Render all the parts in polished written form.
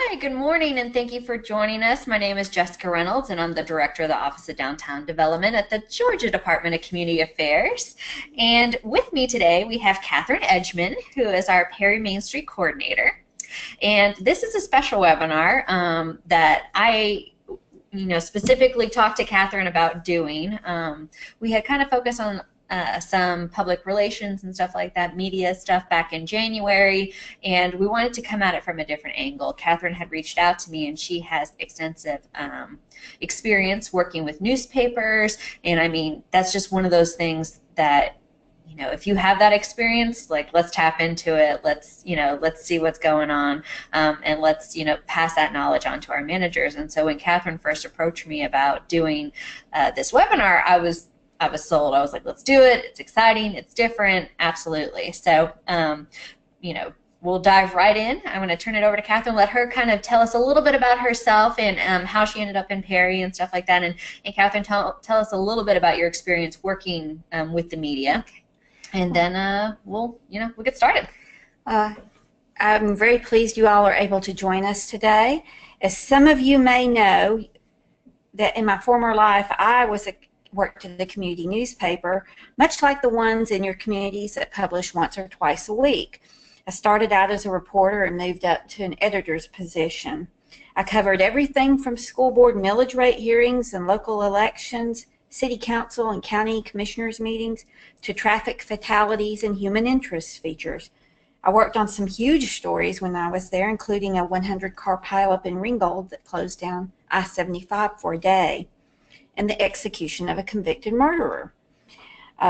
Hi, good morning, and thank you for joining us. My name is Jessica Reynolds, and I'm the Director of the Office of Downtown Development at the Georgia Department of Community Affairs. And with me today, we have Catherine Edgemon, who is our Perry Main Street Coordinator. And this is a special webinar that I specifically talked to Catherine about doing. We had kind of focused on some public relations and stuff like that, media stuff back in January, and we wanted to come at it from a different angle. Catherine had reached out to me, and she has extensive experience working with newspapers, and I mean, that's just one of those things that, if you have that experience, like, let's tap into it, let's see what's going on, and let's, pass that knowledge on to our managers. And so when Catherine first approached me about doing this webinar, I was sold. I was like, let's do it. It's exciting. It's different. Absolutely. So, we'll dive right in. I'm going to turn it over to Catherine, let her kind of tell us a little bit about herself and how she ended up in Perry and stuff like that. And Catherine, tell us a little bit about your experience working with the media. And then we'll get started. I'm very pleased you all are able to join us today. As some of you may know, that in my former life, I worked in the community newspaper, much like the ones in your communities that publish once or twice a week. I started out as a reporter and moved up to an editor's position. I covered everything from school board millage rate hearings and local elections, city council and county commissioners meetings, to traffic fatalities and human interest features. I worked on some huge stories when I was there, including a 100-car pileup in Ringgold that closed down I-75 for a day, and the execution of a convicted murderer.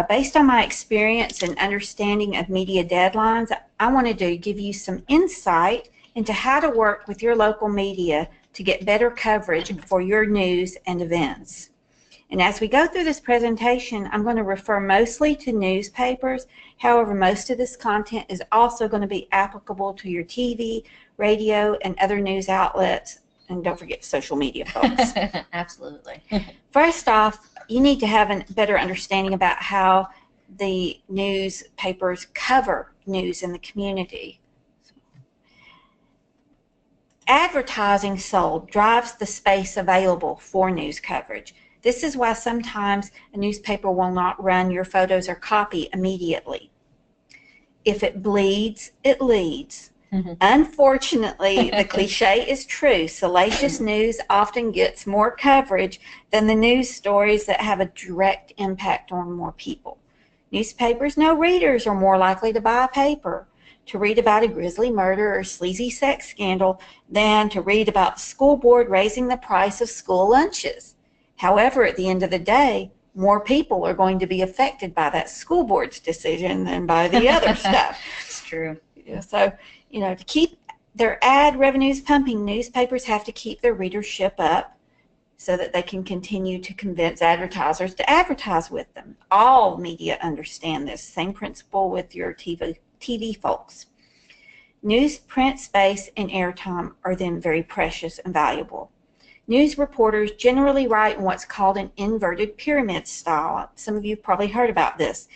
Based on my experience and understanding of media deadlines, I wanted to give you some insight into how to work with your local media to get better coverage for your news and events. And as we go through this presentation, I'm going to refer mostly to newspapers. However, most of this content is also going to be applicable to your TV, radio, and other news outlets. And don't forget social media, folks. Absolutely. First off, you need to have a better understanding about how the newspapers cover news in the community. Advertising sold drives the space available for news coverage. This is why sometimes a newspaper will not run your photos or copy immediately. If it bleeds, it leads. Unfortunately, the cliche is true. Salacious news often gets more coverage than the news stories that have a direct impact on more people. Newspapers know readers are more likely to buy a paper to read about a grisly murder or sleazy sex scandal than to read about the school board raising the price of school lunches. However, at the end of the day, more people are going to be affected by that school board's decision than by the other stuff. It's true. So, to keep their ad revenues pumping, newspapers have to keep their readership up so that they can continue to convince advertisers to advertise with them. All media understand this. Same principle with your TV folks. Newsprint space and airtime are then very precious and valuable. News reporters generally write in what's called an inverted pyramid style. Some of you have probably heard about this.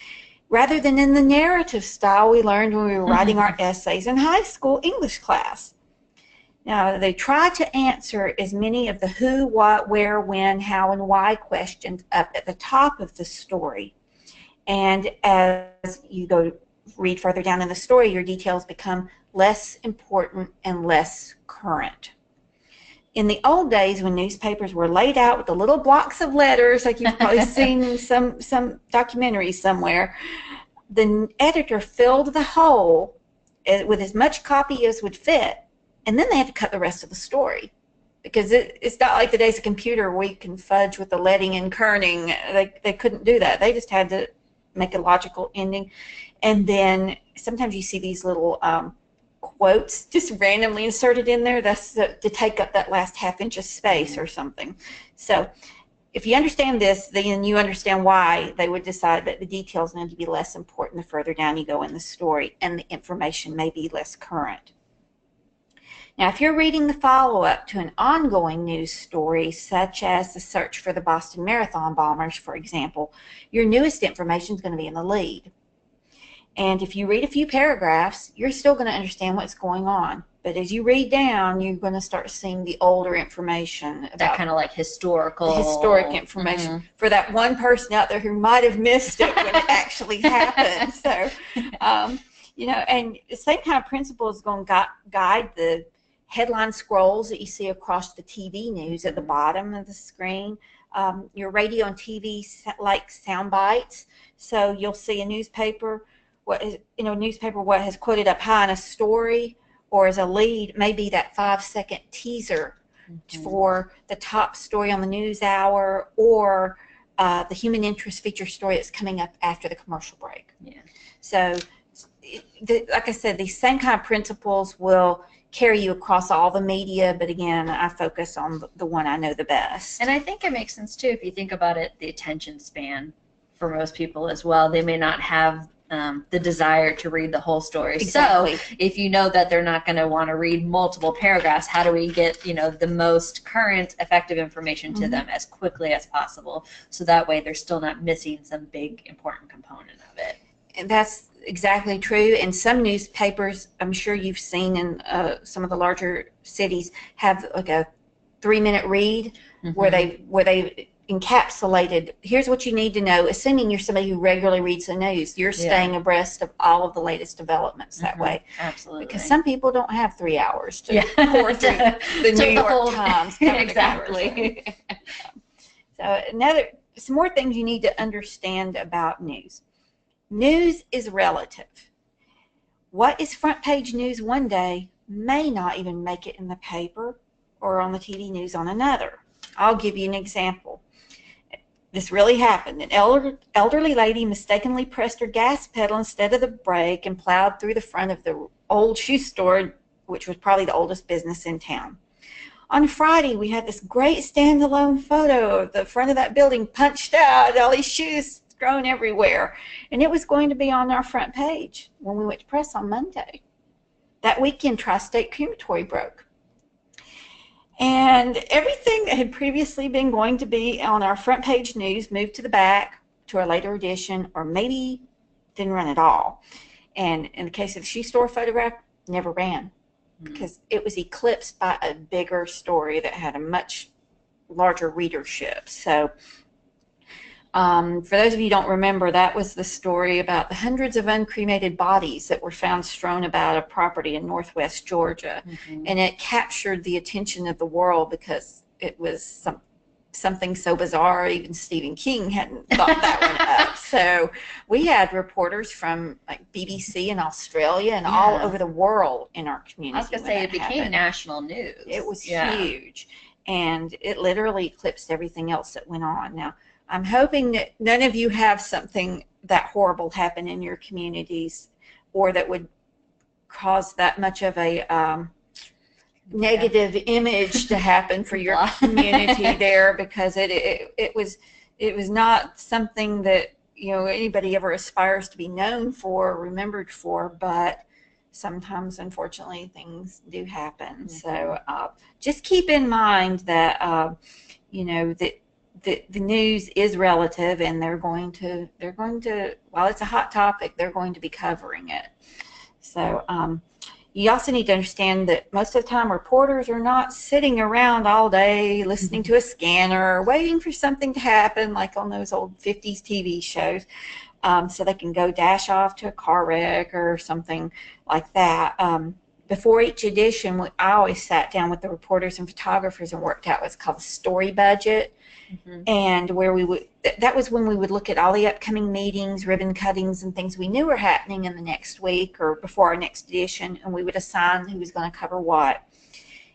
Rather than in the narrative style we learned when we were writing our essays in high school English class. Now, they try to answer as many of the who, what, where, when, how, and why questions up at the top of the story. And as you go read further down in the story, your details become less important and less current. In the old days, when newspapers were laid out with the little blocks of letters, like you've probably seen in some documentaries somewhere, the editor filled the hole with as much copy as would fit, and then they had to cut the rest of the story. Because it's not like the days of computer where you can fudge with the leading and kerning. They couldn't do that. They just had to make a logical ending. And then sometimes you see these little quotes just randomly inserted in there. That's to take up that last half inch of space or something. So if you understand this, then you understand why they would decide that the details need to be less important the further down you go in the story, and the information may be less current. Now, if you're reading the follow-up to an ongoing news story, such as the search for the Boston Marathon bombers, for example, your newest information is going to be in the lead. And if you read a few paragraphs, you're still going to understand what's going on. But as you read down, you're going to start seeing the older information That about kind of like historical. the historic information for that one person out there who might have missed it when it actually happened. So, you know, and the same kind of principle is going to guide the headline scrolls that you see across the TV news at the bottom of the screen. Your radio and TV like sound bites. So you'll see a newspaper, what has quoted up high in a story, or as a lead, maybe that 5-second teaser for the top story on the news hour, or the human interest feature story that's coming up after the commercial break. Yeah. So, like I said, these same kind of principles will carry you across all the media, but again, I focus on the one I know the best. And I think it makes sense too if you think about it, the attention span for most people as well. They may not have the desire to read the whole story. Exactly. So if you know that they're not going to want to read multiple paragraphs, how do we get, you know, the most current effective information to them as quickly as possible, so that way they're still not missing some big important component of it. And that's exactly true. And some newspapers, I'm sure you've seen in some of the larger cities, have like a 3-minute read where they encapsulated, here's what you need to know, assuming you're somebody who regularly reads the news. You're staying abreast of all of the latest developments that way. Absolutely. Because some people don't have 3 hours to pour through the New York Times. Exactly. So some more things you need to understand about news. News is relative. What is front page news one day may not even make it in the paper or on the TV news on another. I'll give you an example. This really happened. An elderly lady mistakenly pressed her gas pedal instead of the brake and plowed through the front of the old shoe store, which was probably the oldest business in town. On Friday, we had this great standalone photo of the front of that building punched out, all these shoes thrown everywhere. And it was going to be on our front page when we went to press on Monday. That weekend, Tri-State Crematory broke. And everything that had previously been going to be on our front page news moved to the back to a later edition, or maybe didn't run at all. And in the case of the shoe store photograph, never ran because it was eclipsed by a bigger story that had a much larger readership. So for those of you who don't remember, that was the story about the hundreds of uncremated bodies that were found strewn about a property in northwest Georgia. And it captured the attention of the world because it was something so bizarre, even Stephen King hadn't thought that one up. So we had reporters from like BBC in Australia and all over the world in our community. I was going to say, it became national news. It was huge. And it literally eclipsed everything else that went on. Now, I'm hoping that none of you have something that horrible happen in your communities, or that would cause that much of a negative image to happen for your community there, because it was not something that, you know, anybody ever aspires to be known for or remembered for, but sometimes, unfortunately, things do happen. So just keep in mind that you know, that the news is relative, and they're going to while it's a hot topic, they're going to be covering it. So you also need to understand that most of the time reporters are not sitting around all day listening to a scanner waiting for something to happen like on those old 50s TV shows, so they can go dash off to a car wreck or something like that. Before each edition, I always sat down with the reporters and photographers and worked out what's called a story budget. And where that was when we would look at all the upcoming meetings, ribbon cuttings, and things we knew were happening in the next week or before our next edition, and we would assign who was going to cover what.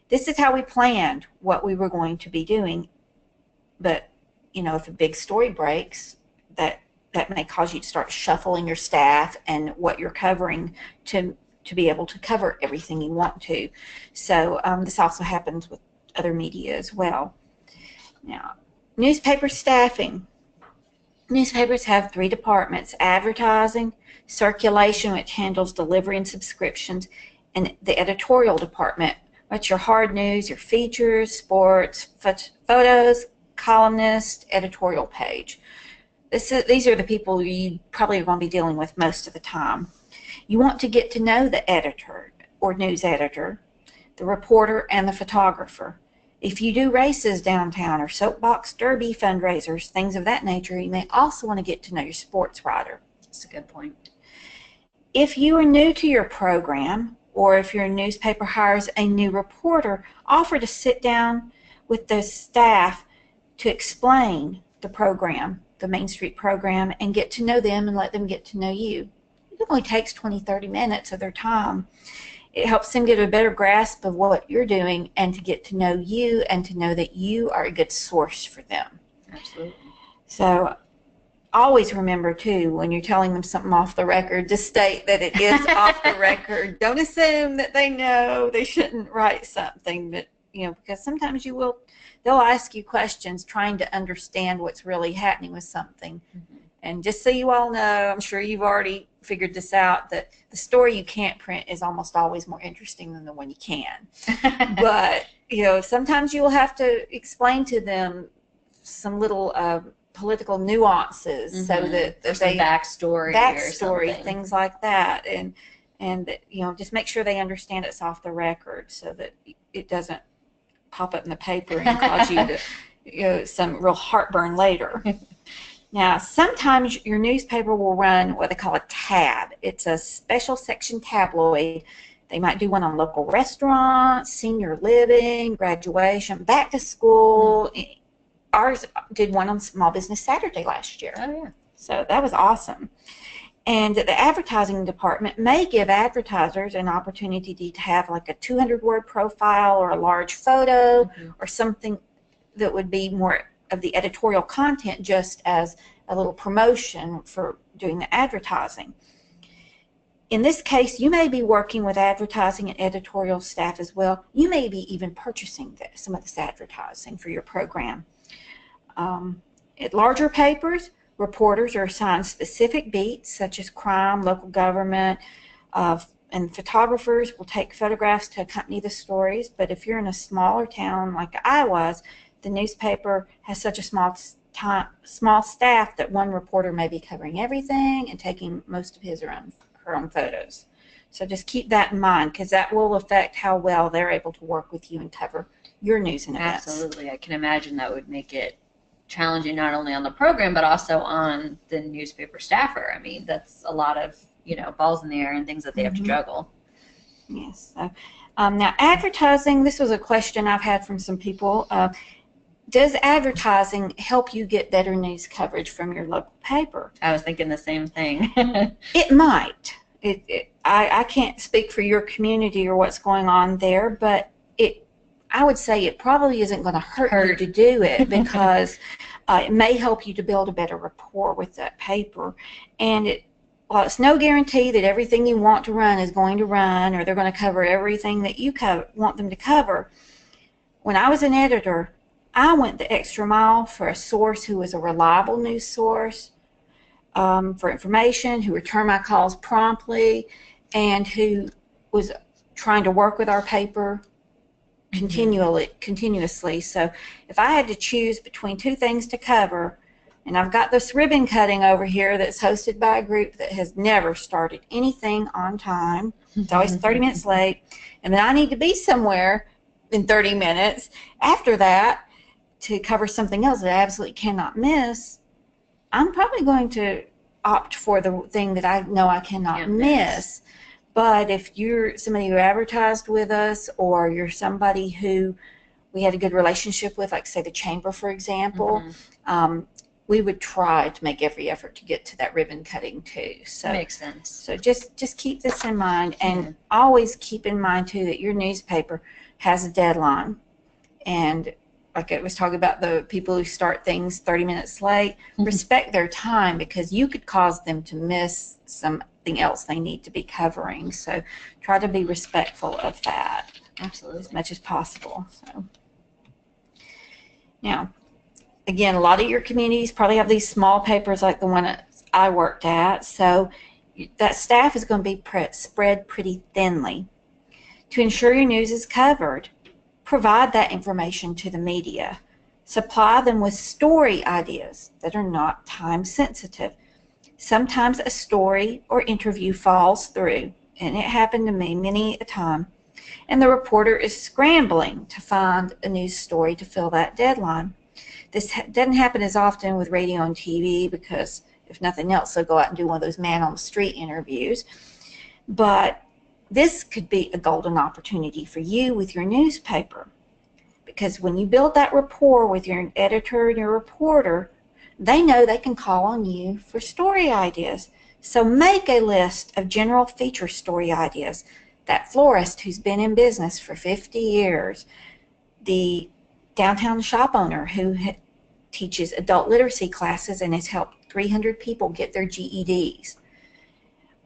This is how we planned what we were going to be doing. But, you know, if a big story breaks, that may cause you to start shuffling your staff and what you're covering to be able to cover everything you want to. So this also happens with other media as well. Now, newspaper staffing. Newspapers have 3 departments: advertising, circulation, which handles delivery and subscriptions, and the editorial department, which your hard news, your features, sports, photos, columnist, editorial page. These are the people you probably are going to be dealing with most of the time. You want to get to know the editor or news editor. the reporter, and the photographer. If you do races downtown or soapbox derby fundraisers, things of that nature, you may also want to get to know your sports writer. That's a good point. If you are new to your program, or if your newspaper hires a new reporter, offer to sit down with the staff to explain the program, the Main Street program, and get to know them and let them get to know you. It only takes 20-30 minutes of their time. It helps them get a better grasp of what you're doing and to get to know you and to know that you are a good source for them. Absolutely. So always remember, too, when you're telling them something off the record, just state that it is off the record. Don't assume that they know they shouldn't write something, but, because sometimes they'll ask you questions trying to understand what's really happening with something. Mm-hmm. And just so you all know, I'm sure you've already figured this out, that the story you can't print is almost always more interesting than the one you can. But, sometimes you will have to explain to them some little political nuances, mm-hmm. so that they backstory, things like that, and just make sure they understand it's off the record so that it doesn't pop up in the paper and cause you to some real heartburn later. Now, sometimes your newspaper will run what they call a tab. It's a special section tabloid. They might do one on local restaurants, senior living, graduation, back to school. Mm-hmm. Ours did one on Small Business Saturday last year. Oh, yeah. So that was awesome. And the advertising department may give advertisers an opportunity to have like a 200-word profile or a large photo, mm-hmm. or something that would be more of the editorial content, just as a little promotion for doing the advertising. In this case, you may be working with advertising and editorial staff as well. You may be even purchasing some of this advertising for your program. At larger papers, reporters are assigned specific beats such as crime, local government, and photographers will take photographs to accompany the stories. But if you're in a smaller town like I was, the newspaper has such a small staff that one reporter may be covering everything and taking most of his or her own photos. So just keep that in mind, because that will affect how well they're able to work with you and cover your news and events. Absolutely. I can imagine that would make it challenging not only on the program but also on the newspaper staffer. I mean, that's a lot of balls in the air and things that they have to juggle. Yes. So, now advertising, this was a question I've had from some people. Does advertising help you get better news coverage from your local paper? I was thinking the same thing. It might. I can't speak for your community or what's going on there, but I would say it probably isn't going to hurt you to do it, because it may help you to build a better rapport with that paper. And while it's no guarantee that everything you want to run is going to run, or they're going to cover everything that you want them to cover, when I was an editor, I went the extra mile for a source who was a reliable news source for information, who returned my calls promptly, and who was trying to work with our paper continuously. So if I had to choose between two things to cover, and I've got this ribbon cutting over here that's hosted by a group that has never started anything on time. It's always 30 minutes late, and then I need to be somewhere in 30 minutes after that to cover something else that I absolutely cannot miss. I'm probably going to opt for the thing that I know I cannot miss. But if you're somebody who advertised with us, or you're somebody who we had a good relationship with, like say the chamber, for example, we would try to make every effort to get to that ribbon cutting too. So makes sense. So just keep this in mind, and always keep in mind too that your newspaper has a deadline. And like I was talking about the people who start things 30 minutes late, respect their time, because you could cause them to miss something else they need to be covering. So try to be respectful of that. Absolutely. As much as possible. So now, again, a lot of your communities probably have these small papers like the one that I worked at. So that staff is going to be spread pretty thinly. To ensure your news is covered, provide that information to the media. Supply them with story ideas that are not time sensitive. Sometimes a story or interview falls through, and it happened to me many a time. and the reporter is scrambling to find a news story to fill that deadline. This doesn't happen as often with radio and TV because, if nothing else, they'll go out and do one of those man-on-the-street interviews. But this could be a golden opportunity for you with your newspaper, because when you build that rapport with your editor and your reporter, they know they can call on you for story ideas. So make a list of general feature story ideas. That florist who's been in business for 50 years, the downtown shop owner who teaches adult literacy classes and has helped 300 people get their GEDs,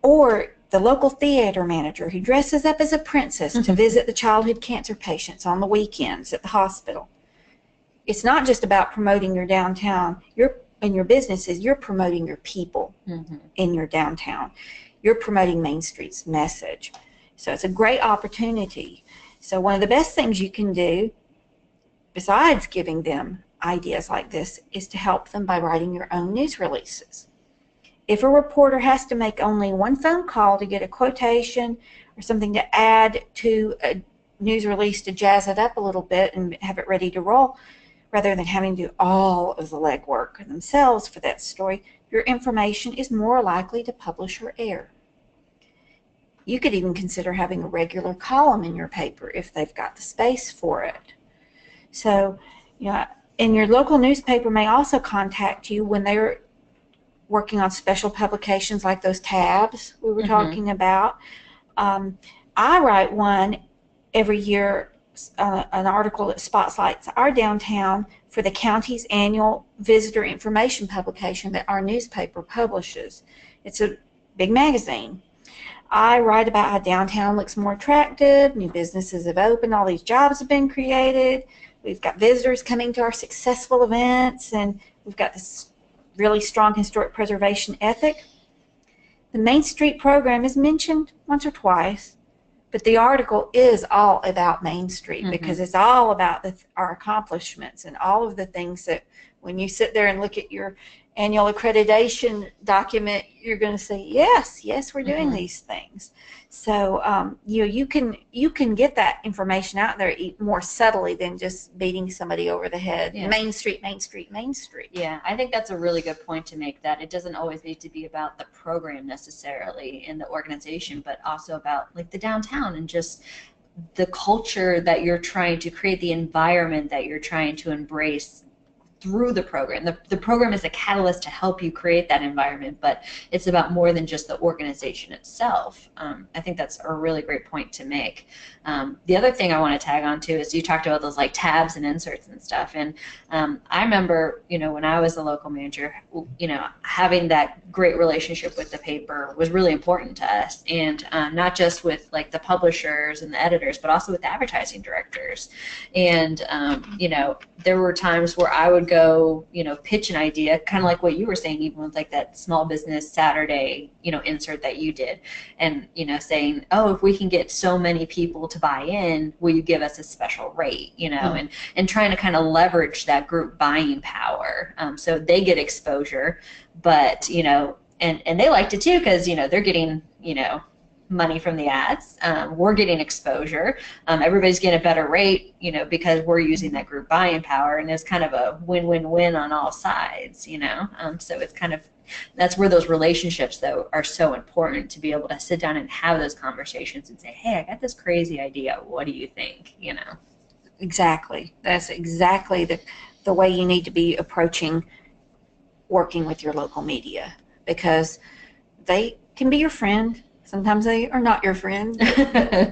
or the local theater manager who dresses up as a princess to visit the childhood cancer patients on the weekends at the hospital. It's not just about promoting your downtown and your businesses. You're promoting your people in your downtown. You're promoting Main Street's message. So it's a great opportunity. So one of the best things you can do, besides giving them ideas like this, is to help them by writing your own news releases. If a reporter has to make only one phone call to get a quotation or something to add to a news release to jazz it up a little bit and have it ready to roll, rather than having to do all of the legwork themselves for that story, your information is more likely to publish or air. You could even consider having a regular column in your paper if they've got the space for it. So, and your local newspaper may also contact you when they're working on special publications like those tabs we were talking about. I write one every year, an article that spotlights our downtown for the county's annual visitor information publication that our newspaper publishes. It's a big magazine. I write about how downtown looks more attractive, new businesses have opened, all these jobs have been created, we've got visitors coming to our successful events, and we've got this really strong historic preservation ethic. The Main Street program is mentioned once or twice, but the article is all about Main Street because it's all about our accomplishments and all of the things that when you sit there and look at your annual accreditation document, you're going to say, yes, we're doing these things. So you can get that information out there more subtly than just beating somebody over the head. Yeah. Main Street, Main Street, Main Street. Yeah, I think that's a really good point to make, that it doesn't always need to be about the program necessarily in the organization, but also about like the downtown and just the culture that you're trying to create, the environment that you're trying to embrace through the program. The program is a catalyst to help you create that environment, but it's about more than just the organization itself. I think that's a really great point to make. The other thing I want to tag on to is you talked about those like tabs and inserts and stuff, and I remember, when I was a local manager, having that great relationship with the paper was really important to us, and not just with like the publishers and the editors, but also with the advertising directors. And there were times where I would go, pitch an idea, kind of like what you were saying, even with like that small business Saturday, insert that you did, and saying, oh, if we can get so many people to buy in, will you give us a special rate, and trying to kind of leverage that group buying power, so they get exposure, but and they liked it too because they're getting money from the ads, we're getting exposure, everybody's getting a better rate, because we're using that group buying power, and it's kind of a win-win-win on all sides, so it's kind of, that's where those relationships though are so important, to be able to sit down and have those conversations and say, hey, I got this crazy idea, what do you think? Exactly. That's exactly the way you need to be approaching working with your local media, because they can be your friend. Sometimes they are not your friend.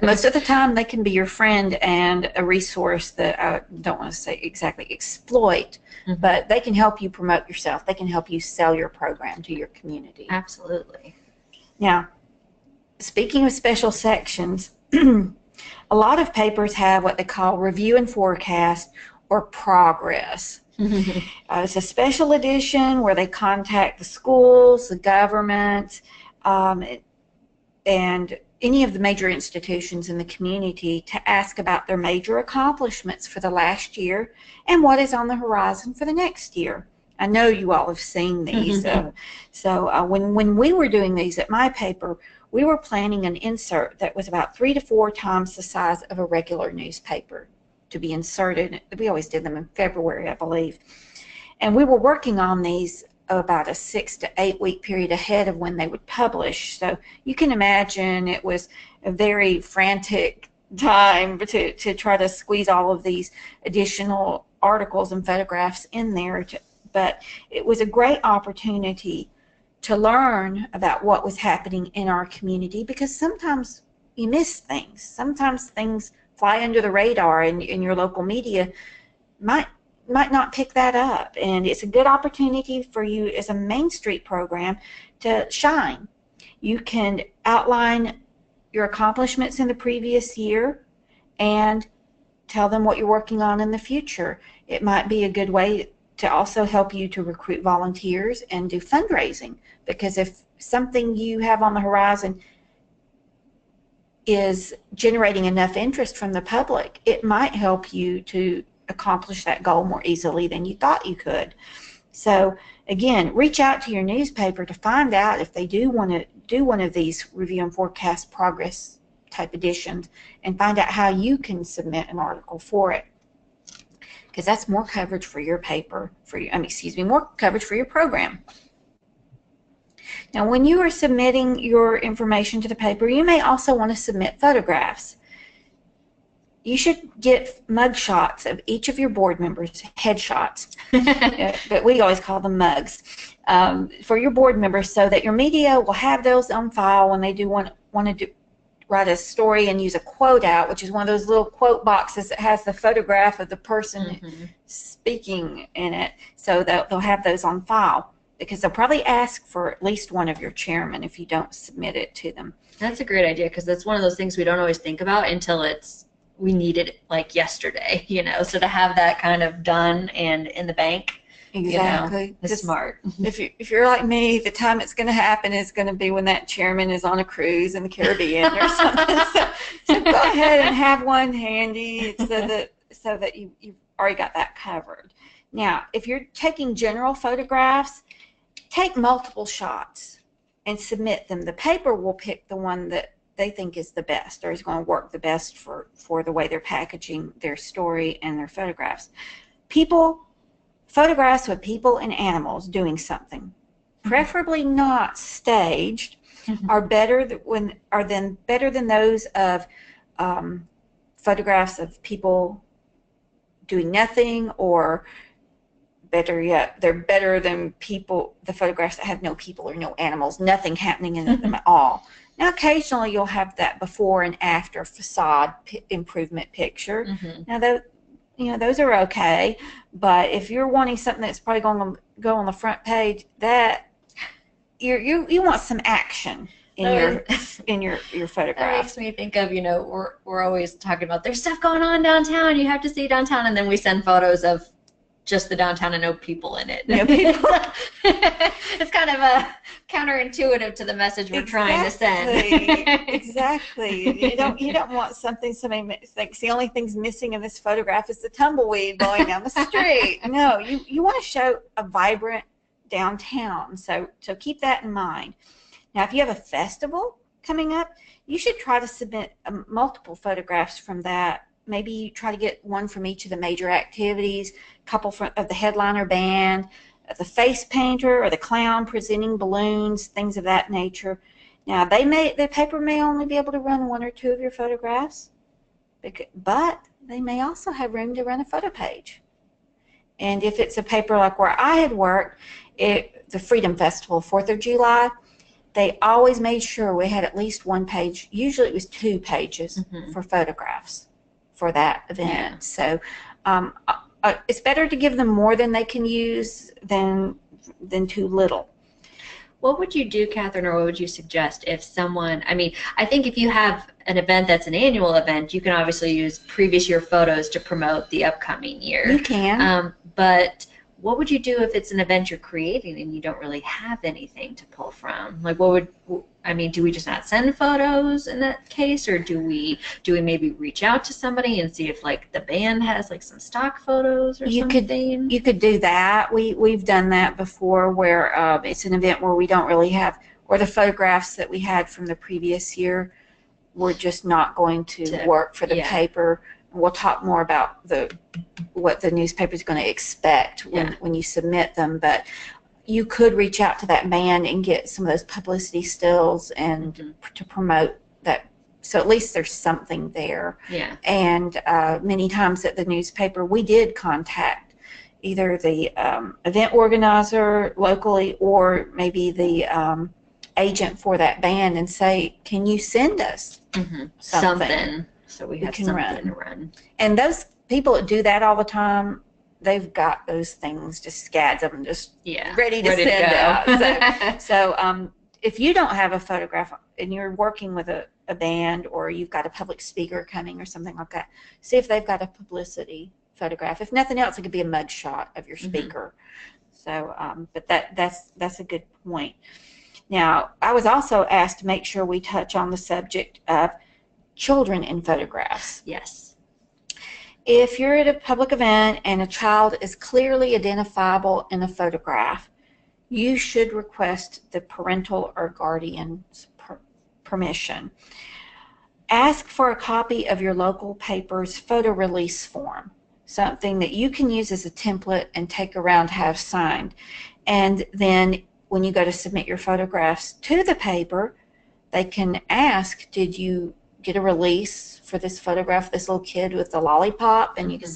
Most of the time they can be your friend and a resource that I don't want to say exactly exploit, but they can help you promote yourself. They can help you sell your program to your community. Absolutely. Now, speaking of special sections, a lot of papers have what they call review and forecast, or progress. It's a special edition where they contact the schools, the government, and any of the major institutions in the community to ask about their major accomplishments for the last year and what is on the horizon for the next year. I know you all have seen these. So when we were doing these at my paper, we were planning an insert that was about 3 to 4 times the size of a regular newspaper to be inserted. We always did them in February, I believe. And we were working on these about a 6 to 8 week period ahead of when they would publish. So you can imagine it was a very frantic time to try to squeeze all of these additional articles and photographs in there. But it was a great opportunity to learn about what was happening in our community, because sometimes you miss things. Sometimes things fly under the radar, and your local media might not pick that up. And it's a good opportunity for you as a Main Street program to shine. You can outline your accomplishments in the previous year and tell them what you're working on in the future. It might be a good way to also help you to recruit volunteers and do fundraising, because if something you have on the horizon is generating enough interest from the public, it might help you to accomplish that goal more easily than you thought you could. So again, reach out to your newspaper to find out if they do want to do one of these review and forecast progress type editions, and find out how you can submit an article for it, because that's more coverage for your paper, more coverage for your program. Now, when you are submitting your information to the paper, you may also want to submit photographs. You should get mug shots of each of your board members, headshots, but we always call them mugs, for your board members, so that your media will have those on file when they do want to write a story and use a quote out, which is one of those little quote boxes that has the photograph of the person speaking in it, so that they'll have those on file, because they'll probably ask for at least one of your chairmen if you don't submit it to them. That's a great idea, because that's one of those things we don't always think about until we need it like yesterday, so to have that kind of done and in the bank, exactly, is smart. If you're like me, the time it's going to happen is going to be when that chairman is on a cruise in the Caribbean or something. So go ahead and have one handy so that you've already got that covered. Now, if you're taking general photographs, take multiple shots and submit them. The paper will pick the one that they think is the best, or is going to work the best for the way they're packaging their story and their photographs. Photographs with people and animals doing something, preferably not staged, are better than those of photographs of people doing nothing, or better yet, they're better than the photographs that have no people or no animals, nothing happening in them at all. Now, occasionally you'll have that before and after facade improvement picture. Now, those are okay, but if you're wanting something that's probably going to go on the front page, that you want some action in your photograph. That makes me think of, we're always talking about there's stuff going on downtown, you have to see downtown, and then we send photos of just the downtown and no people in it. No people. It's kind of counterintuitive to the message we're trying to send. Exactly. You don't want somebody thinks the only thing's missing in this photograph is the tumbleweed blowing down the street. No, you want to show a vibrant downtown. So keep that in mind. Now, if you have a festival coming up, you should try to submit multiple photographs from that. Maybe try to get one from each of the major activities, a couple of the headliner band, the face painter, or the clown presenting balloons, things of that nature. Now, the paper may only be able to run one or two of your photographs, but they may also have room to run a photo page. And if it's a paper like where I had worked, the Freedom Festival, 4th of July, they always made sure we had at least one page. Usually it was 2 pages for photographs for that event. Yeah. So it's better to give them more than they can use than too little. What would you do, Catherine, or what would you suggest if someone, I think if you have an event that's an annual event, you can obviously use previous year photos to promote the upcoming year. You can. But what would you do if it's an event you're creating and you don't really have anything to pull from? Like, do we just not send photos in that case, or do we maybe reach out to somebody and see if the band has some stock photos or something? You could do that. We've done that before, where it's an event where we don't really have or the photographs that we had from the previous year were just not going to work for the paper. We'll talk more about what the newspaper is going to expect when you submit them, but you could reach out to that band and get some of those publicity stills and to promote that. So at least there's something there. Yeah. And many times at the newspaper, we did contact either the event organizer locally or maybe the agent for that band and say, can you send us something so we can something to run. And those people that do that all the time, they've got those things just scattered and just ready to send out. So if you don't have a photograph and you're working with a band or you've got a public speaker coming or something like that, see if they've got a publicity photograph. If nothing else, it could be a mug shot of your speaker. So, but that's a good point. Now, I was also asked to make sure we touch on the subject of children in photographs. Yes. If you're at a public event and a child is clearly identifiable in a photograph, you should request the parental or guardian's permission. Ask for a copy of your local paper's photo release form, something that you can use as a template and take around to have signed. And then when you go to submit your photographs to the paper, they can ask, did you get a release for this photograph, this little kid with the lollipop? And you can,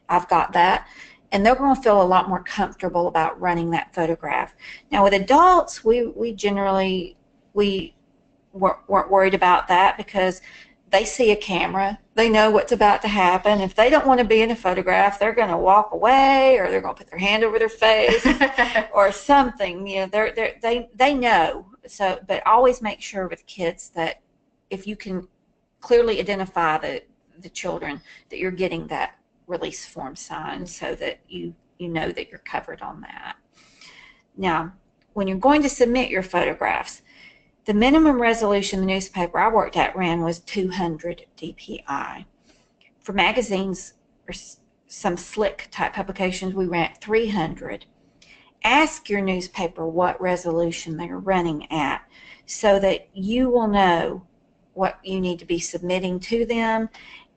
I've got that. And they're going to feel a lot more comfortable about running that photograph. Now with adults, we generally weren't worried about that because they see a camera, they know what's about to happen. If they don't want to be in a photograph, they're going to walk away or they're going to put their hand over their face or something. You know, they know. So, but always make sure with kids that if you can clearly identify the children, that you're getting that release form signed so that you know that you're covered on that. Now, when you're going to submit your photographs, the minimum resolution the newspaper I worked at ran was 200 dpi. For magazines or some slick type publications, we ran 300. Ask your newspaper what resolution they're running at so that you will know what you need to be submitting to them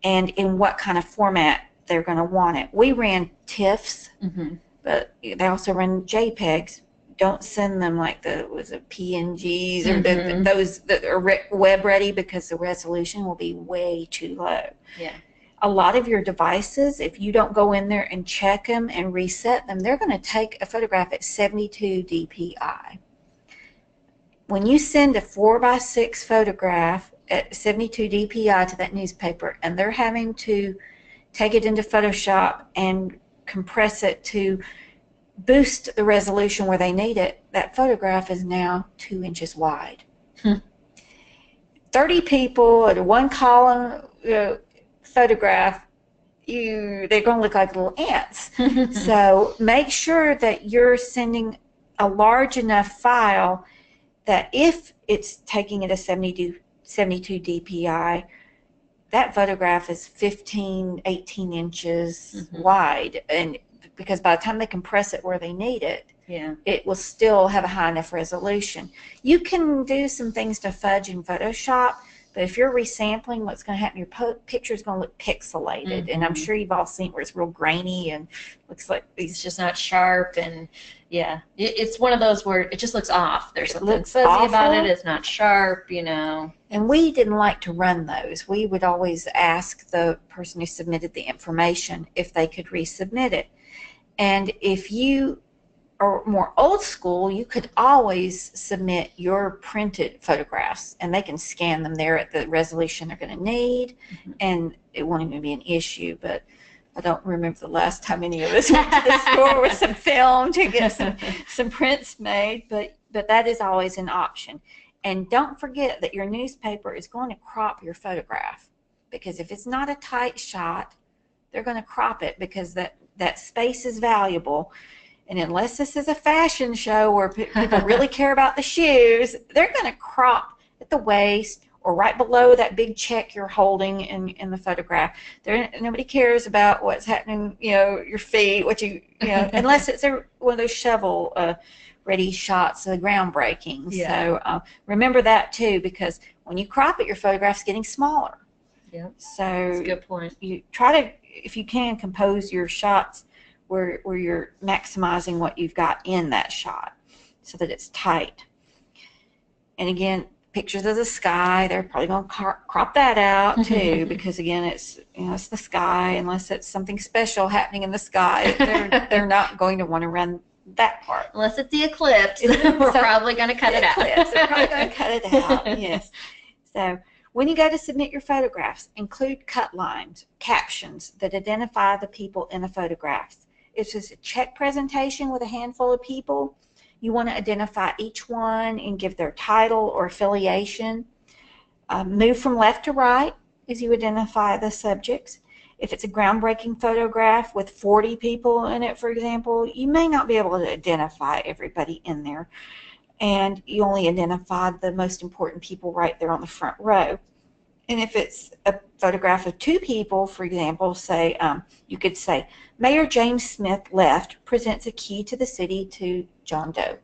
and in what kind of format they're going to want it. We ran TIFFs, but they also run JPEGs. Don't send them like PNGs or those that are web ready because the resolution will be way too low. Yeah. A lot of your devices, if you don't go in there and check them and reset them, they're going to take a photograph at 72 dpi. When you send a 4x6 photograph at 72 dpi to that newspaper and they're having to take it into Photoshop and compress it to boost the resolution where they need it, that photograph is now 2 inches wide. 30 people at a one column photograph, they're going to look like little ants. So make sure that you're sending a large enough file that if it's taking it a 72 dpi, that photograph is 15, 18 inches wide, and because by the time they compress it where they need it, it will still have a high enough resolution. You can do some things to fudge in Photoshop, but if you're resampling, what's going to happen, your picture is going to look pixelated, and I'm sure you've all seen where it's real grainy and looks like it's just not sharp, and it's one of those where it just looks off. There's something fuzzy about it. It's not sharp, you know. And we didn't like to run those. We would always ask the person who submitted the information if they could resubmit it. And if you are more old school, you could always submit your printed photographs, and they can scan them there at the resolution they're going to need, and it won't even be an issue. But I don't remember the last time any of us went to the store with some film to get some prints made, but that is always an option. And don't forget that your newspaper is going to crop your photograph, because if it's not a tight shot, they're going to crop it because that space is valuable. And unless this is a fashion show where people really care about the shoes, they're going to crop at the waist or right below that big check you're holding in the photograph. Nobody cares about what's happening, your feet, unless it's one of those shovel ready shots of the groundbreaking. Yeah. So remember that too, because when you crop it, your photograph's getting smaller. Yep. So That's a good point. You try to, if you can, compose your shots where you're maximizing what you've got in that shot so that it's tight. And again, pictures of the sky, they're probably going to crop that out too, because again, it's, you know, it's the sky. Unless it's something special happening in the sky, they're not going to want to run that part. Unless it's the eclipse, we're probably going to cut it out. They're probably going to cut it out. Yes. So when you go to submit your photographs, include cut lines, captions that identify the people in the photographs. If it's a check presentation with a handful of people, you want to identify each one and give their title or affiliation. Move from left to right as you identify the subjects. If it's a groundbreaking photograph with 40 people in it, for example, you may not be able to identify everybody in there, and you only identify the most important people right there on the front row. And if it's a photograph of 2 people, for example, say, you could say, Mayor James Smith left, presents a key to the city to John Doe.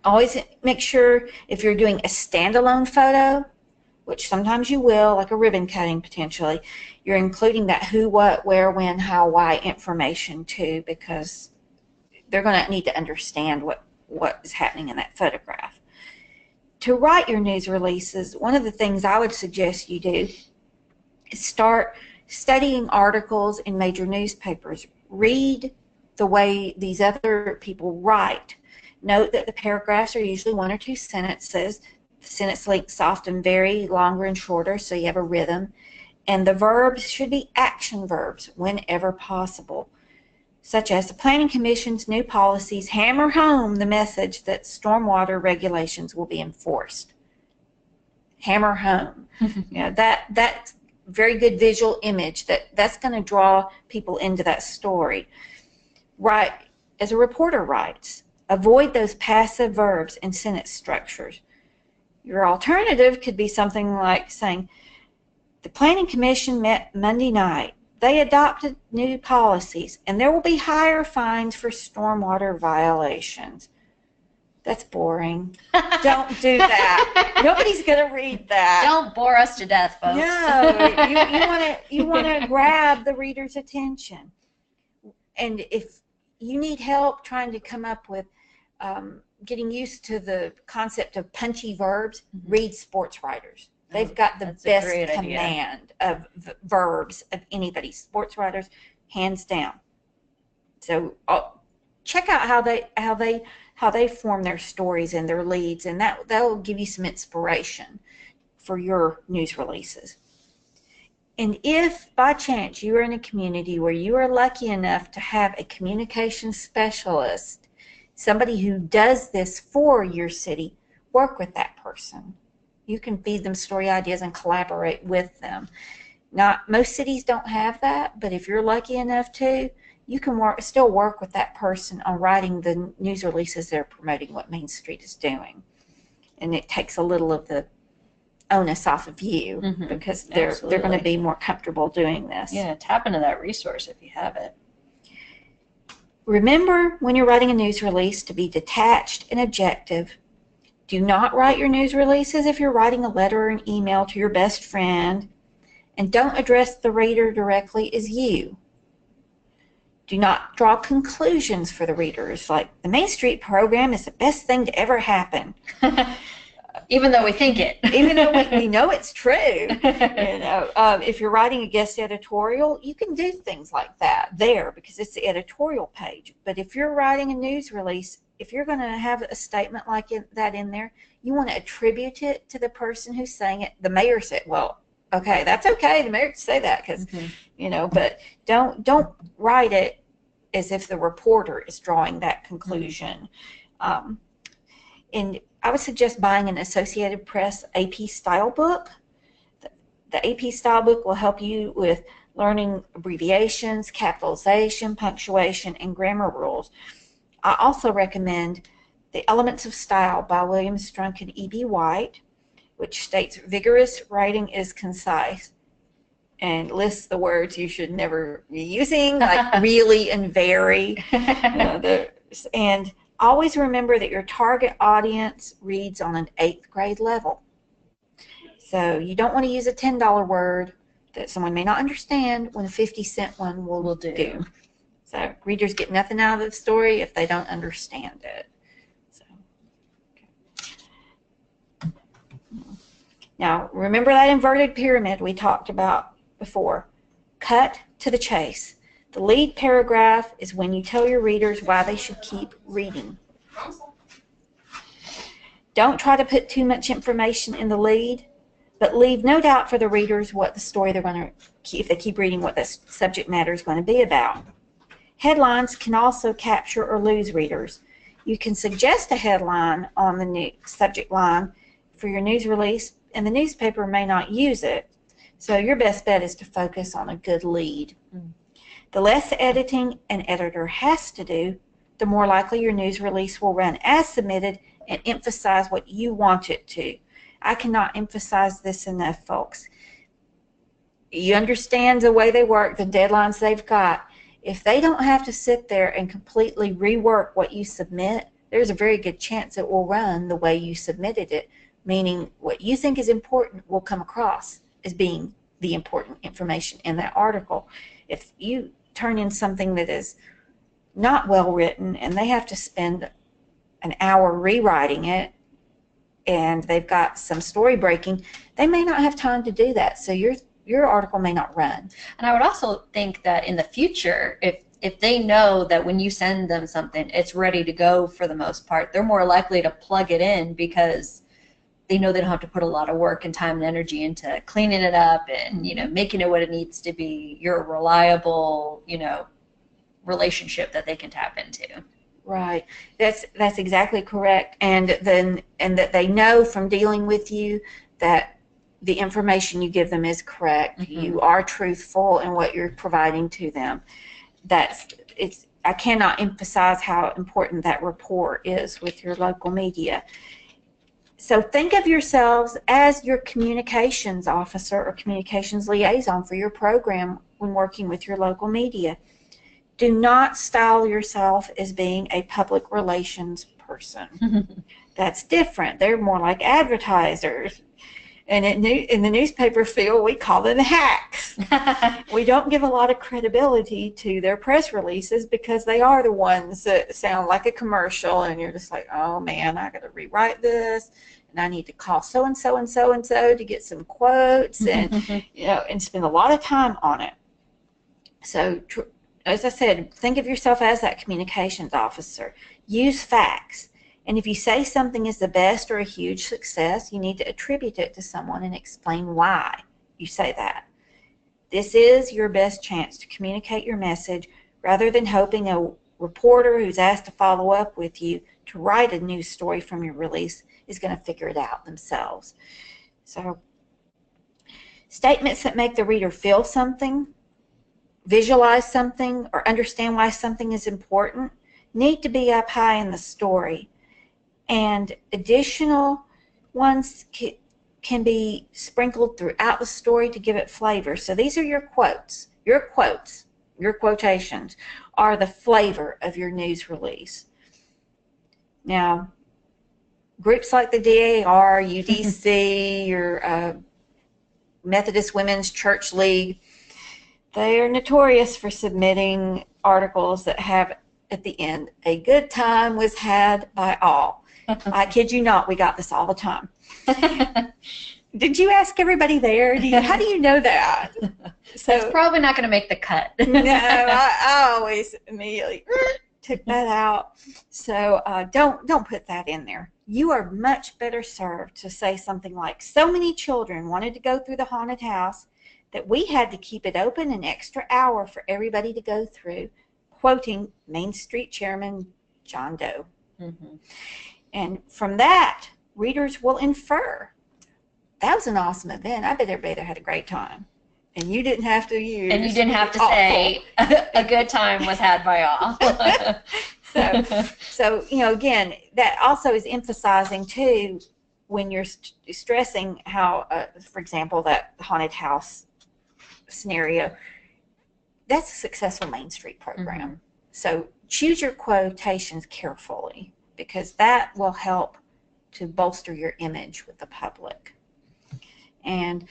Always make sure if you're doing a standalone photo, which sometimes you will, like a ribbon cutting potentially, you're including that who, what, where, when, how, why information too, because they're going to need to understand what is happening in that photograph. To write your news releases, one of the things I would suggest you do is start studying articles in major newspapers. Read the way these other people write. Note that the paragraphs are usually 1 or 2 sentences. The sentence lengths often vary, longer and shorter, so you have a rhythm. And the verbs should be action verbs whenever possible, such as the Planning Commission's new policies hammer home the message that stormwater regulations will be enforced. Hammer home. You know, that's a very good visual image. That's going to draw people into that story. Right, as a reporter writes, avoid those passive verbs and sentence structures. Your alternative could be something like saying, the Planning Commission met Monday night. They adopted new policies, and there will be higher fines for stormwater violations. That's boring. Don't do that. Nobody's going to read that. Don't bore us to death, folks. No, you want to grab the reader's attention. And if you need help trying to come up with getting used to the concept of punchy verbs, read sports writers. They've got the best command of verbs of anybody. Sports writers, hands down. So check out how they form their stories and their leads, and that'll give you some inspiration for your news releases. And if by chance you are in a community where you are lucky enough to have a communication specialist, somebody who does this for your city, work with that person. You can feed them story ideas and collaborate with them. Most cities don't have that, but if you're lucky enough to, you can still work with that person on writing the news releases that are promoting what Main Street is doing. And it takes a little of the onus off of you, because they're going to be more comfortable doing this. Yeah, tap into that resource if you have it. Remember when you're writing a news release to be detached and objective. Do not write your news releases if you're writing a letter or an email to your best friend, and don't address the reader directly as you. Do not draw conclusions for the readers, like the Main Street program is the best thing to ever happen. Even though we think it. Even though we know it's true. If you're writing a guest editorial, you can do things like that there because it's the editorial page. But if you're writing a news release, if you're going to have a statement like that in there, you want to attribute it to the person who's saying it. The mayor said, well, okay, that's okay. The mayor can say that because, but don't write it as if the reporter is drawing that conclusion. And I would suggest buying an Associated Press AP style book. The AP style book will help you with learning abbreviations, capitalization, punctuation, and grammar rules. I also recommend The Elements of Style by William Strunk and E.B. White, which states vigorous writing is concise. and lists the words you should never be using, like really and very. And always remember that your target audience reads on an 8th grade level. So you don't want to use a $10 word that someone may not understand when a 50-cent one will do. So readers get nothing out of the story if they don't understand it. So, okay. Now, remember that inverted pyramid we talked about before. Cut to the chase. The lead paragraph is when you tell your readers why they should keep reading. Don't try to put too much information in the lead, but leave no doubt for the readers what the story they're going to, if they keep reading, what the subject matter is going to be about. Headlines can also capture or lose readers. You can suggest a headline on the subject line for your news release, and the newspaper may not use it. So your best bet is to focus on a good lead. The less editing an editor has to do, the more likely your news release will run as submitted and emphasize what you want it to. I cannot emphasize this enough, folks. You understand the way they work, the deadlines they've got. If they don't have to sit there and completely rework what you submit, there's a very good chance it will run the way you submitted it, meaning what you think is important will come across as being the important information in that article. If you turn in something that is not well written and they have to spend an hour rewriting it and they've got some story breaking, they may not have time to do that. So your article may not run. And I would also think that in the future, if they know that when you send them something, it's ready to go for the most part, they're more likely to plug it in because they know they don't have to put a lot of work and time and energy into cleaning it up and, making it what it needs to be. You're a reliable, relationship that they can tap into. Right. That's exactly correct. And that they know from dealing with you that the information you give them is correct. Mm-hmm. You are truthful in what you're providing to them. I cannot emphasize how important that rapport is with your local media. So think of yourselves as your communications officer or communications liaison for your program when working with your local media. Do not style yourself as being a public relations person. That's different. They're more like advertisers. And in the newspaper field, we call them hacks. We don't give a lot of credibility to their press releases because they are the ones that sound like a commercial, and you're just like, oh man, I got to rewrite this, and I need to call so and so and so and so to get some quotes, and and spend a lot of time on it. So, as I said, think of yourself as that communications officer. Use facts. And if you say something is the best or a huge success, you need to attribute it to someone and explain why you say that. This is your best chance to communicate your message rather than hoping a reporter who's asked to follow up with you to write a news story from your release is going to figure it out themselves. So, statements that make the reader feel something, visualize something, or understand why something is important need to be up high in the story. And additional ones can be sprinkled throughout the story to give it flavor. So these are your quotes. Your quotations are the flavor of your news release. Now, groups like the DAR, UDC, your Methodist Women's Church League, they are notorious for submitting articles that have at the end, a good time was had by all. I kid you not, we got this all the time. Did you ask everybody there? How do you know that? So it's probably not going to make the cut. No, I always immediately took that out. So don't put that in there. You are much better served to say something like, so many children wanted to go through the haunted house that we had to keep it open an extra hour for everybody to go through, quoting Main Street Chairman John Doe. Mm-hmm. And from that, readers will infer, that was an awesome event. I bet everybody there had a great time. And you didn't have to use... And you didn't have to say, a good time was had by all. So, again, that also is emphasizing, too, when you're stressing how, for example, that haunted house scenario, that's a successful Main Street program. Mm-hmm. So choose your quotations carefully, because that will help to bolster your image with the public. And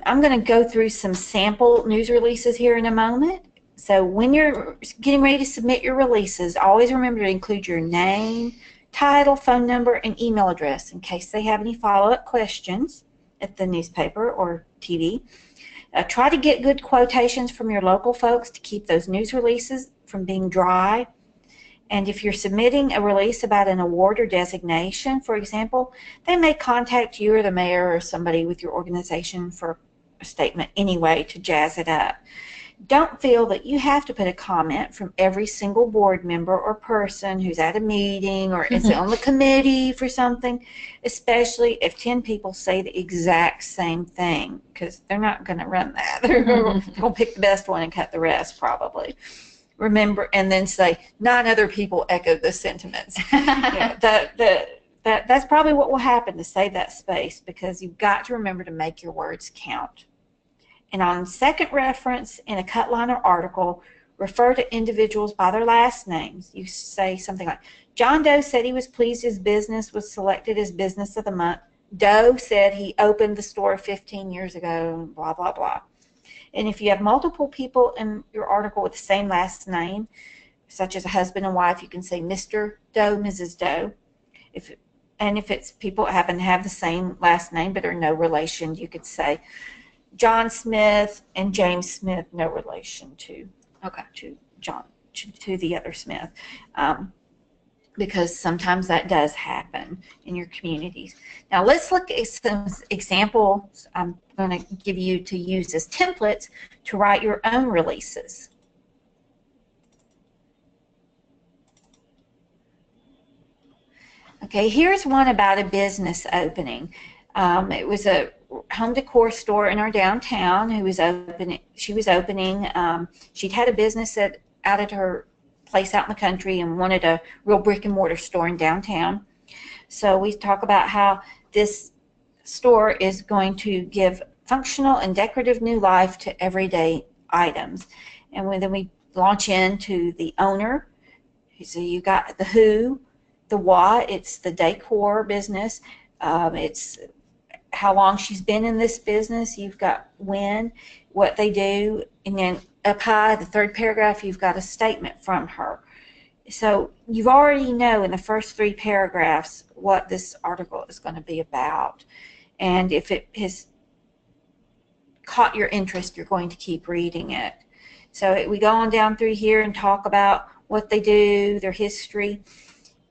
I'm going to go through some sample news releases here in a moment. So when you're getting ready to submit your releases, always remember to include your name, title, phone number, and email address in case they have any follow-up questions at the newspaper or TV. Try to get good quotations from your local folks to keep those news releases from being dry. And if you're submitting a release about an award or designation, for example, they may contact you or the mayor or somebody with your organization for a statement anyway to jazz it up. Don't feel that you have to put a comment from every single board member or person who's at a meeting or is on the committee for something, especially if 10 people say the exact same thing, because they're not going to run that. They're going to pick the best one and cut the rest probably. Remember, and then say 9 other people echoed the sentiments. That's probably what will happen to save that space, because you've got to remember to make your words count. And on second reference in a cut line or article, refer to individuals by their last names. You say something like, John Doe said he was pleased his business was selected as Business of the Month. Doe said he opened the store 15 years ago, blah, blah, blah. And if you have multiple people in your article with the same last name, such as a husband and wife, you can say Mr. Doe, Mrs. Doe. If it's people that happen to have the same last name but are no relation, you could say John Smith and James Smith, no relation to John, to the other Smith, because sometimes that does happen in your communities. Now let's look at some examples I'm going to give you to use as templates to write your own releases. Okay, here's one about a business opening. It was a home decor store in our downtown who was opening. She was opening. She'd had a business out at her place out in the country and wanted a real brick and mortar store in downtown. So we talk about how this store is going to give functional and decorative new life to everyday items. And then we launch into the owner. So you got the who, the what, it's the decor business, it's how long she's been in this business, you've got when, what they do, and then up high, the third paragraph, you've got a statement from her. So you already know in the first 3 paragraphs what this article is going to be about. And if it has caught your interest, you're going to keep reading it. So we go on down through here and talk about what they do, their history.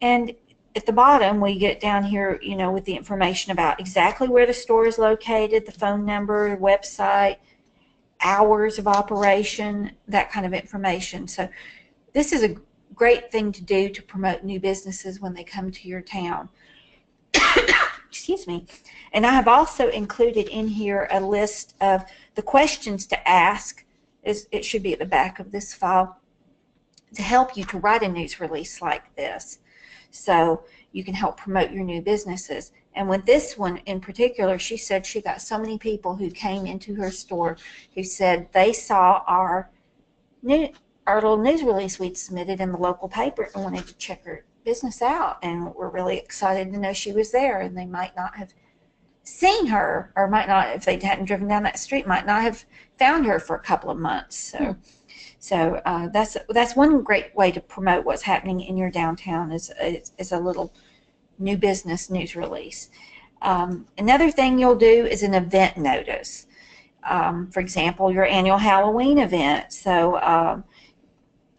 And at the bottom, we get down here, with the information about exactly where the store is located, the phone number, website, hours of operation, that kind of information. So this is a great thing to do to promote new businesses when they come to your town. Excuse me. And I have also included in here a list of the questions to ask. It should be at the back of this file to help you to write a news release like this, so you can help promote your new businesses. And with this one in particular, she said she got so many people who came into her store who said they saw our little news release we'd submitted in the local paper and wanted to check her business out, and were really excited to know she was there. And they might not have seen her, or might not, if they hadn't driven down that street, might not have found her for a couple of months. So that's one great way to promote what's happening in your downtown is a little new business news release. Another thing you'll do is an event notice. For example, your annual Halloween event. So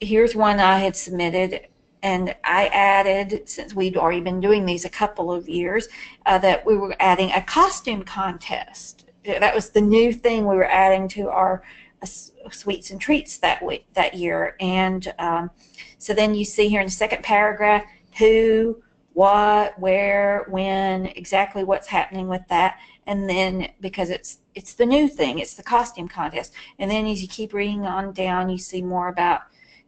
here's one I had submitted, and I added, since we'd already been doing these a couple of years, that we were adding a costume contest. That was the new thing we were adding to our sweets and treats that year. And so then you see here in the second paragraph who, what, where, when, exactly what's happening with that. And then because it's the new thing, it's the costume contest. And then as you keep reading on down, you see more about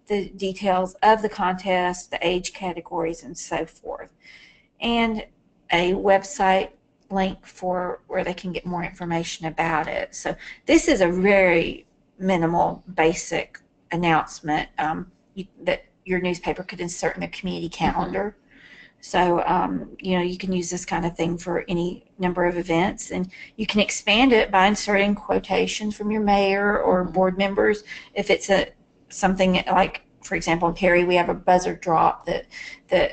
the details of the contest, the age categories, and so forth. And a website link for where they can get more information about it. So this is a very minimal, basic announcement that your newspaper could insert in a community calendar. So, you can use this kind of thing for any number of events, and you can expand it by inserting quotations from your mayor or board members. If it's something like, for example, in Perry, we have a buzzer drop that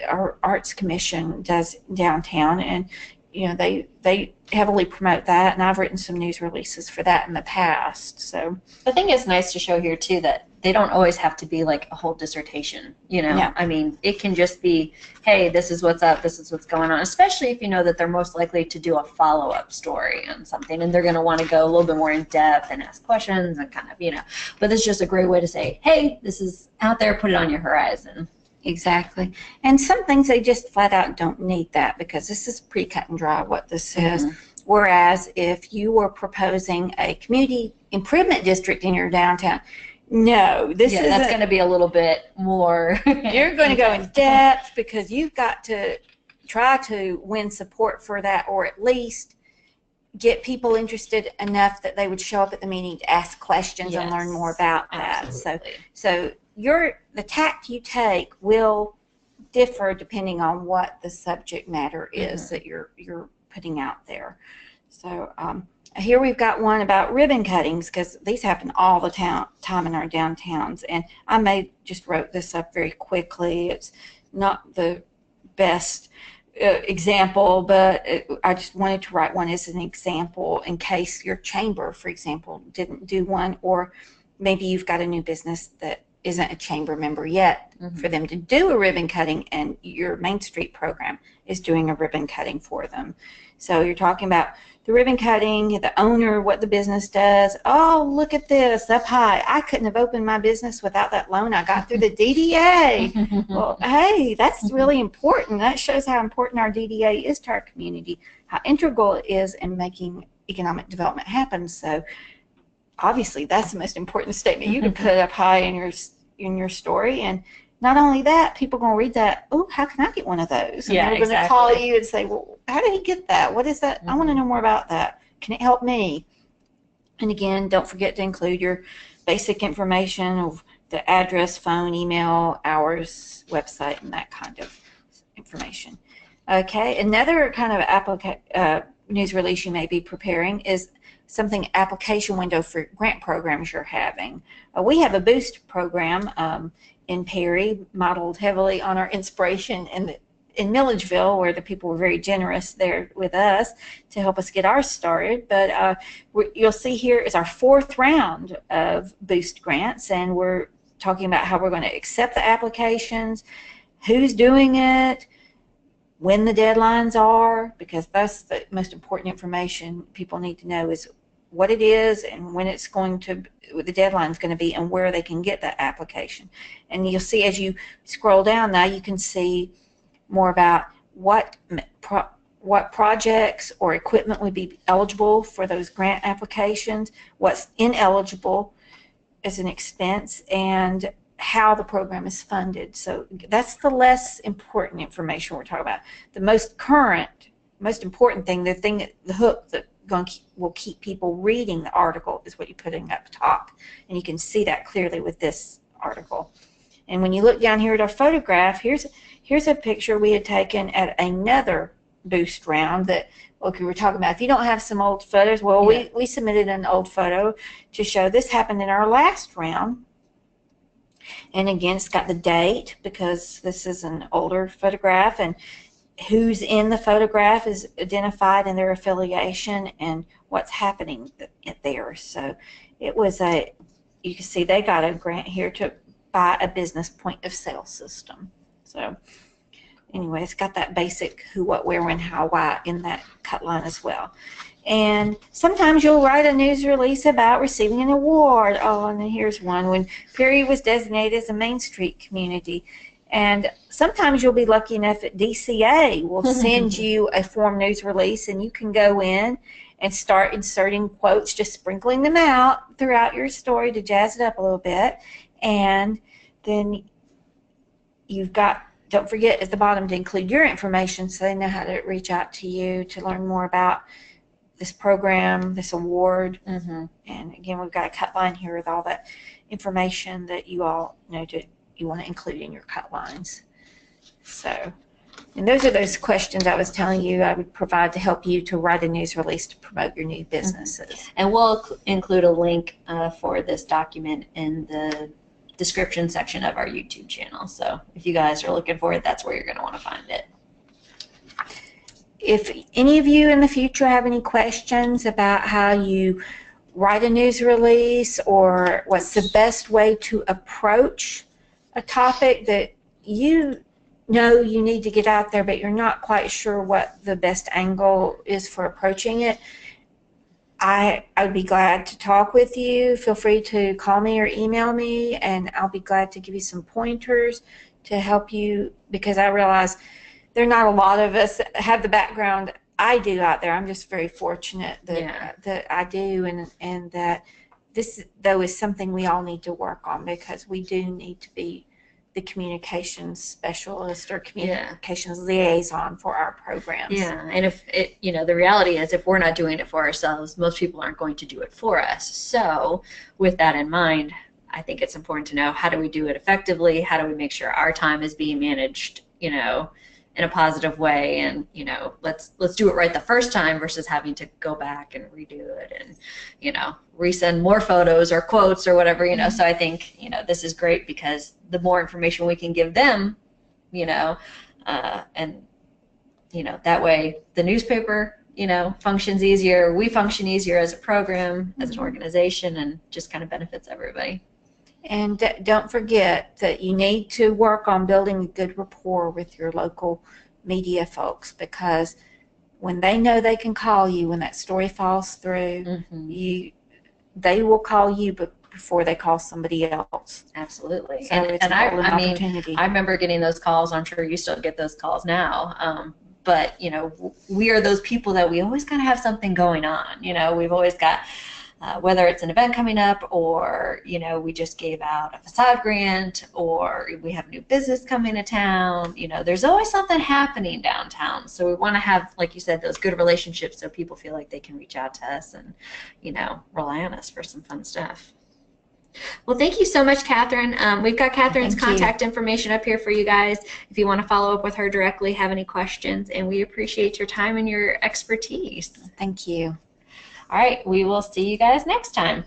our Arts Commission does downtown, and they heavily promote that, and I've written some news releases for that in the past. So I think it's nice to show here too that they don't always have to be like a whole dissertation, Yeah. I mean, it can just be, hey, this is what's up, this is what's going on, especially if you know that they're most likely to do a follow-up story on something, and they're going to want to go a little bit more in depth and ask questions and kind of, but this is just a great way to say, hey, this is out there, put it on your horizon. Exactly. And some things they just flat out don't need that, because this is pretty cut and dry what this is. Whereas if you were proposing a community improvement district in your downtown, no, that's going to be a little bit more. You're going to go in depth, because you've got to try to win support for that, or at least get people interested enough that they would show up at the meeting to ask questions and learn more about that. Absolutely. So the tact you take will differ depending on what the subject matter is that you're putting out there. So here we've got one about ribbon cuttings, because these happen all the time in our downtowns, and I just wrote this up very quickly. It's not the best example, but I just wanted to write one as an example in case your chamber, for example, didn't do one, or maybe you've got a new business that isn't a chamber member yet, for them to do a ribbon cutting, and your Main Street program is doing a ribbon cutting for them. So you're talking about the ribbon cutting, the owner, what the business does. Oh, look at this up high. I couldn't have opened my business without that loan I got through the DDA. Well, hey, that's really important. That shows how important our DDA is to our community, how integral it is in making economic development happen. So obviously that's the most important statement you can put up high in your story. And not only that, people are going to read that, oh, how can I get one of those? And they're going to call you and say, well, how did he get that? What is that? I want to know more about that. Can it help me? And again, don't forget to include your basic information of the address, phone, email, hours, website, and that kind of information. Okay, another kind of news release you may be preparing is something application window for grant programs you're having. We have a Boost program in Perry, modeled heavily on our inspiration in Milledgeville, where the people were very generous there with us to help us get ours started. But you'll see here is our 4th round of Boost grants, and we're talking about how we're going to accept the applications, who's doing it, when the deadlines are, because that's the most important information people need to know, is what it is and when it's going to, the deadline is going to be, and where they can get that application. And you'll see as you scroll down now, you can see more about what projects or equipment would be eligible for those grant applications, what's ineligible as an expense, and how the program is funded. So that's the less important information we're talking about. The most current, most important thing, the hook that will keep people reading the article is what you're putting up top, and you can see that clearly with this article. And when you look down here at our photograph, here's a picture we had taken at another Boost round that, we were talking about if you don't have some old photos, well, we submitted an old photo to show this happened in our last round. And again, it's got the date because this is an older photograph, and who's in the photograph is identified in their affiliation and what's happening there. So it was you can see they got a grant here to buy a business point of sale system. So anyway, it's got that basic who, what, where, when, how, why in that cut line as well. And sometimes you'll write a news release about receiving an award. Oh, and then here's one, when Perry was designated as a Main Street community. And sometimes you'll be lucky enough that DCA will send you a form news release, and you can go in and start inserting quotes, just sprinkling them out throughout your story to jazz it up a little bit. And then you've got don't forget at the bottom to include your information so they know how to reach out to you to learn more about this program, this award. Mm-hmm. And again, we've got a cut line here with all that information that you all know you want to include in your cut lines. So, and those are those questions I was telling you I would provide to help you to write a news release to promote your new businesses. Mm-hmm. And we'll include a link for this document in the description section of our YouTube channel. So if you guys are looking for it, that's where you're going to want to find it. If any of you in the future have any questions about how you write a news release or what's the best way to approach a topic that you know you need to get out there, but you're not quite sure what the best angle is for approaching it, I would be glad to talk with you. Feel free to call me or email me, and I'll be glad to give you some pointers to help you, because I realize there are not a lot of us that have the background I do out there. I'm just very fortunate that I do, and that this, though, is something we all need to work on, because we do need to be the communications specialist or communications liaison for our programs. Yeah, and if it, the reality is, if we're not doing it for ourselves, most people aren't going to do it for us. So with that in mind, I think it's important to know, how do we do it effectively? How do we make sure our time is being managed, in a positive way, and let's do it right the first time versus having to go back and redo it and resend more photos or quotes or whatever. Mm-hmm. So I think this is great, because the more information we can give them, and that way the newspaper functions easier, we function easier as a program, as an organization, and just kind of benefits everybody. And don't forget that you need to work on building a good rapport with your local media folks, because when they know they can call you when that story falls through, they will call you before they call somebody else. Absolutely. So it's I mean, I remember getting those calls. I'm sure you still get those calls now. But we are those people that we always kind of have something going on. We've always got, whether it's an event coming up, or we just gave out a facade grant, or we have new business coming to town. There's always something happening downtown. So we want to have, like you said, those good relationships, so people feel like they can reach out to us and rely on us for some fun stuff. Well, thank you so much, Catherine. We've got Catherine's contact information up here for you guys if you want to follow up with her directly, have any questions, and we appreciate your time and your expertise. Thank you. All right, we will see you guys next time.